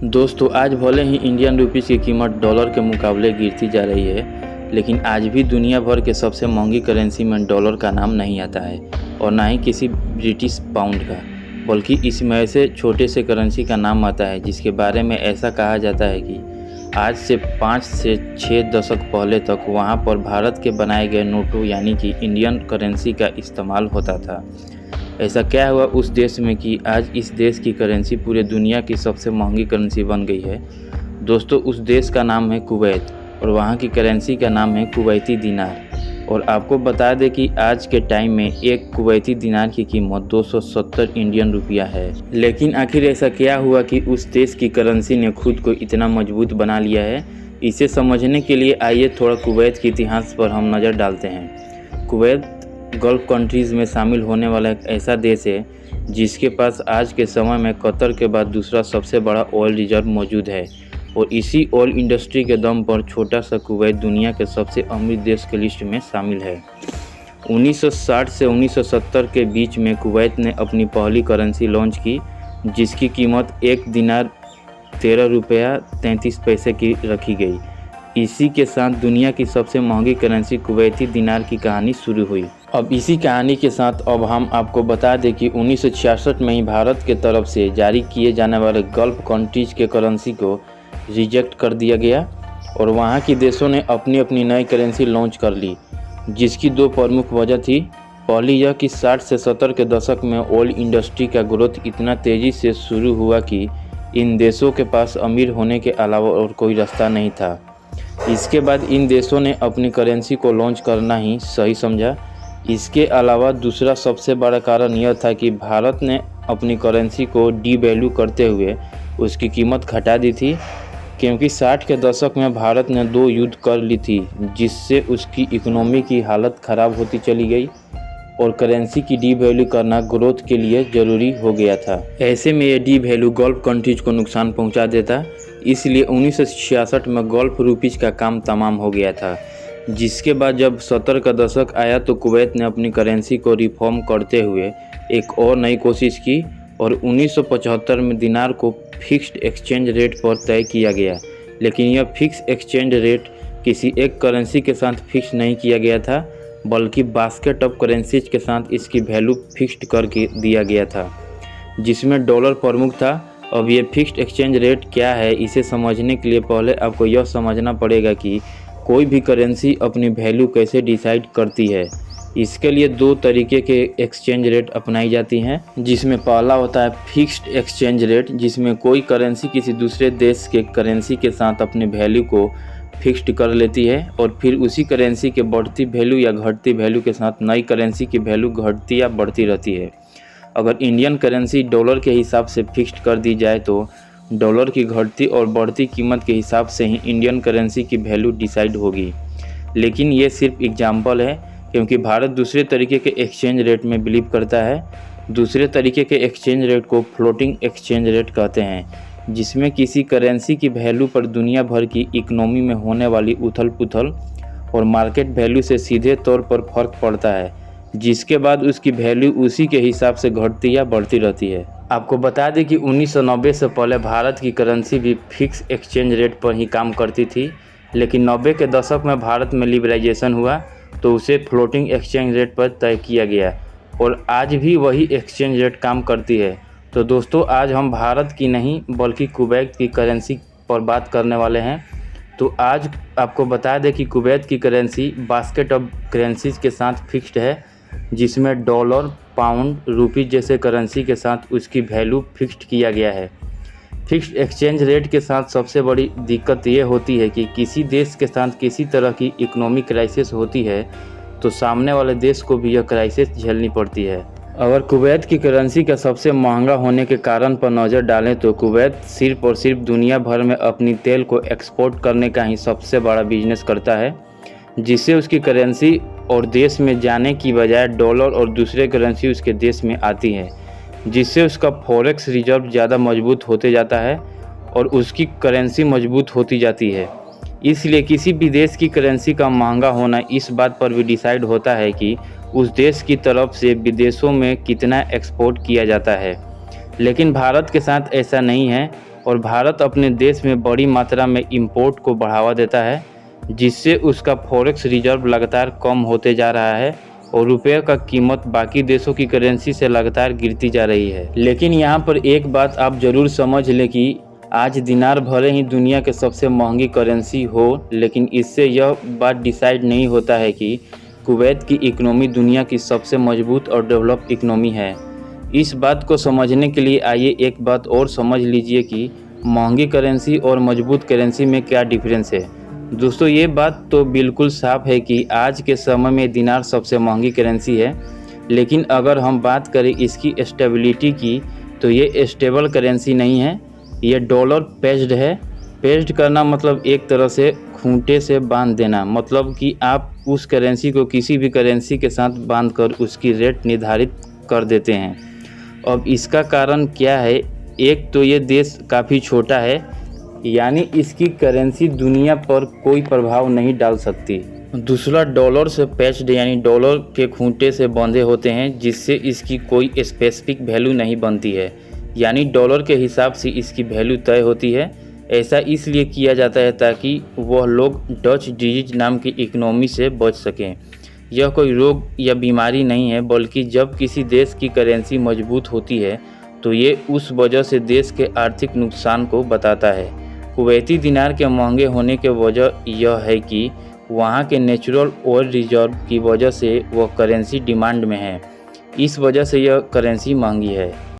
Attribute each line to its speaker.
Speaker 1: दोस्तों आज भले ही इंडियन रुपीस की कीमत डॉलर के मुकाबले गिरती जा रही है, लेकिन आज भी दुनिया भर के सबसे महंगी करेंसी में डॉलर का नाम नहीं आता है और ना ही किसी ब्रिटिश पाउंड का, बल्कि इसमें ऐसे छोटे से करेंसी का नाम आता है जिसके बारे में ऐसा कहा जाता है कि आज से 5 से 6 दशक पहले तक वहां पर भारत के बनाए गए नोटों यानी कि इंडियन करेंसी का इस्तेमाल होता था। ऐसा क्या हुआ उस देश में कि आज इस देश की करेंसी पूरे दुनिया की सबसे महंगी करेंसी बन गई है। दोस्तों उस देश का नाम है कुवैत और वहाँ की करेंसी का नाम है कुवैती दिनार। और आपको बता दें कि आज के टाइम में एक कुवैती दिनार की कीमत 270 इंडियन रुपया है। लेकिन आखिर ऐसा क्या हुआ कि उस देश की करेंसी ने खुद को इतना मजबूत बना लिया है? इसे समझने के लिए आइए थोड़ा कुवैत के इतिहास पर हम नज़र डालते हैं। कुवैत गल्फ कंट्रीज़ में शामिल होने वाला एक ऐसा देश है जिसके पास आज के समय में कतर के बाद दूसरा सबसे बड़ा ऑयल रिजर्व मौजूद है और इसी ऑयल इंडस्ट्री के दम पर छोटा सा कुवैत दुनिया के सबसे अमीर देश के लिस्ट में शामिल है। 1960 से 1970 के बीच में कुवैत ने अपनी पहली करेंसी लॉन्च की जिसकी कीमत 1 दिनार 13 रुपया 33 पैसे की रखी गई। इसी के साथ दुनिया की सबसे महंगी करेंसी कुवैती दिनार की कहानी शुरू हुई। अब इसी कहानी के साथ अब हम आपको बता दें कि 1966 में ही भारत के तरफ से जारी किए जाने वाले गल्फ कंट्रीज के करेंसी को रिजेक्ट कर दिया गया और वहाँ के देशों ने अपनी अपनी नई करेंसी लॉन्च कर ली, जिसकी 2 प्रमुख वजह थी। पहली यह कि 60 से 70 के दशक में ऑयल इंडस्ट्री का ग्रोथ इतना तेज़ी से शुरू हुआ कि इन देशों के पास अमीर होने के अलावा और कोई रास्ता नहीं था। इसके बाद इन देशों ने अपनी करेंसी को लॉन्च करना ही सही समझा। इसके अलावा दूसरा सबसे बड़ा कारण यह था कि भारत ने अपनी करेंसी को डीवैल्यू करते हुए उसकी कीमत घटा दी थी, क्योंकि 60 के दशक में भारत ने 2 युद्ध कर ली थी जिससे उसकी इकोनॉमी की हालत ख़राब होती चली गई और करेंसी की डीवैल्यू करना ग्रोथ के लिए ज़रूरी हो गया था। ऐसे में ये डीवैल्यू गल्फ कंट्रीज को नुकसान पहुंचा देता, इसलिए 1966 में गल्फ रुपीज़ का काम तमाम हो गया था। जिसके बाद जब 70 का दशक आया तो कुवैत ने अपनी करेंसी को रिफॉर्म करते हुए एक और नई कोशिश की और 1975 में दिनार को फिक्स्ड एक्सचेंज रेट पर तय किया गया। लेकिन यह फिक्स एक्सचेंज रेट किसी एक करेंसी के साथ फिक्स नहीं किया गया था, बल्कि बास्केट ऑफ करेंसीज के साथ इसकी वैल्यू फिक्स्ड करके दिया गया था, जिसमें डॉलर प्रमुख था। अब ये फिक्स्ड एक्सचेंज रेट क्या है, इसे समझने के लिए पहले आपको यह समझना पड़ेगा कि कोई भी करेंसी अपनी वैल्यू कैसे डिसाइड करती है। इसके लिए 2 तरीके के एक्सचेंज रेट अपनाई जाती हैं, जिसमें पहला होता है फिक्स्ड एक्सचेंज रेट, जिसमें कोई करेंसी किसी दूसरे देश के करेंसी के साथ अपने वैल्यू को फिक्स्ड कर लेती है और फिर उसी करेंसी के बढ़ती वैल्यू या घटती वैल्यू के साथ नई करेंसी की वैल्यू घटती या बढ़ती रहती है। अगर इंडियन करेंसी डॉलर के हिसाब से फिक्स्ड कर दी जाए तो डॉलर की घटती और बढ़ती कीमत के हिसाब से ही इंडियन करेंसी की वैल्यू डिसाइड होगी। लेकिन ये सिर्फ एग्जाम्पल है, क्योंकि भारत दूसरे तरीके के एक्सचेंज रेट में बिलीव करता है। दूसरे तरीके के एक्सचेंज रेट को फ्लोटिंग एक्सचेंज रेट कहते हैं, जिसमें किसी करेंसी की वैल्यू पर दुनिया भर की इकोनॉमी में होने वाली उथल पुथल और मार्केट वैल्यू से सीधे तौर पर फर्क पड़ता है, जिसके बाद उसकी वैल्यू उसी के हिसाब से घटती या बढ़ती रहती है। आपको बता दें कि 1990 से पहले भारत की करेंसी भी फिक्स एक्सचेंज रेट पर ही काम करती थी, लेकिन 90 के दशक में भारत में लिबरलाइजेशन हुआ तो उसे फ्लोटिंग एक्सचेंज रेट पर तय किया गया और आज भी वही एक्सचेंज रेट काम करती है। तो दोस्तों आज हम भारत की नहीं बल्कि कुवैत की करेंसी पर बात करने वाले हैं। तो आज आपको बता दें कि कुवैत की करेंसी बास्केट ऑफ करेंसीज के साथ फिक्स्ड है, जिसमें डॉलर, पाउंड, रुपी जैसे करेंसी के साथ उसकी वैल्यू फिक्स्ड किया गया है। फिक्स्ड एक्सचेंज रेट के साथ सबसे बड़ी दिक्कत ये होती है कि किसी देश के साथ किसी तरह की इकोनॉमिक क्राइसिस होती है तो सामने वाले देश को भी यह क्राइसिस झेलनी पड़ती है। अगर कुवैत की करेंसी का सबसे महंगा होने के कारण पर नज़र डालें तो कुवैत सिर्फ और सिर्फ दुनिया भर में अपनी तेल को एक्सपोर्ट करने का ही सबसे बड़ा बिजनेस करता है, जिससे उसकी करेंसी और देश में जाने की बजाय डॉलर और दूसरे करेंसी उसके देश में आती है, जिससे उसका फॉरेक्स रिजर्व ज़्यादा मजबूत होते जाता है और उसकी करेंसी मजबूत होती जाती है। इसलिए किसी भी देश की करेंसी का महंगा होना इस बात पर भी डिसाइड होता है कि उस देश की तरफ से विदेशों में कितना एक्सपोर्ट किया जाता है। लेकिन भारत के साथ ऐसा नहीं है। और भारत अपने देश में बड़ी मात्रा में इंपोर्ट को बढ़ावा देता है, जिससे उसका फॉरेक्स रिजर्व लगातार कम होते जा रहा है और रुपये का कीमत बाकी देशों की करेंसी से लगातार गिरती जा रही है। लेकिन यहाँ पर एक बात आप ज़रूर समझ लें कि आज दिनार भले ही दुनिया के सबसे महंगी करेंसी हो, लेकिन इससे यह बात डिसाइड नहीं होता है कि कुवैत की इकनॉमी दुनिया की सबसे मजबूत और डेवलप इकनॉमी है। इस बात को समझने के लिए आइए एक बात और समझ लीजिए कि महंगी करेंसी और मजबूत करेंसी में क्या डिफरेंस है। दोस्तों, ये बात तो बिल्कुल साफ है कि आज के समय में दिनार सबसे महंगी करेंसी है, लेकिन अगर हम बात करें इसकी स्टेबिलिटी की तो ये स्टेबल करेंसी नहीं है, ये डॉलर पेज्ड है। पेज्ड करना मतलब एक तरह से खूंटे से बांध देना, मतलब कि आप उस करेंसी को किसी भी करेंसी के साथ बांधकर उसकी रेट निर्धारित कर देते हैं। अब इसका कारण क्या है? एक तो ये देश काफ़ी छोटा है, यानी इसकी करेंसी दुनिया पर कोई प्रभाव नहीं डाल सकती। दूसरा, डॉलर से पैच्ड यानी डॉलर के खूंटे से बंधे होते हैं, जिससे इसकी कोई स्पेसिफिक वैल्यू नहीं बनती है, यानी डॉलर के हिसाब से इसकी वैल्यू तय होती है। ऐसा इसलिए किया जाता है ताकि वह लोग डच डिजीज नाम की इकनॉमी से बच सकें। यह कोई रोग या बीमारी नहीं है, बल्कि जब किसी देश की करेंसी मजबूत होती है तो ये उस वजह से देश के आर्थिक नुकसान को बताता है। कुवैती दिनार के महंगे होने की वजह यह है कि वहाँ के नेचुरल ऑयल रिजर्व की वजह से वह करेंसी डिमांड में है। इस वजह से यह करेंसी महंगी है।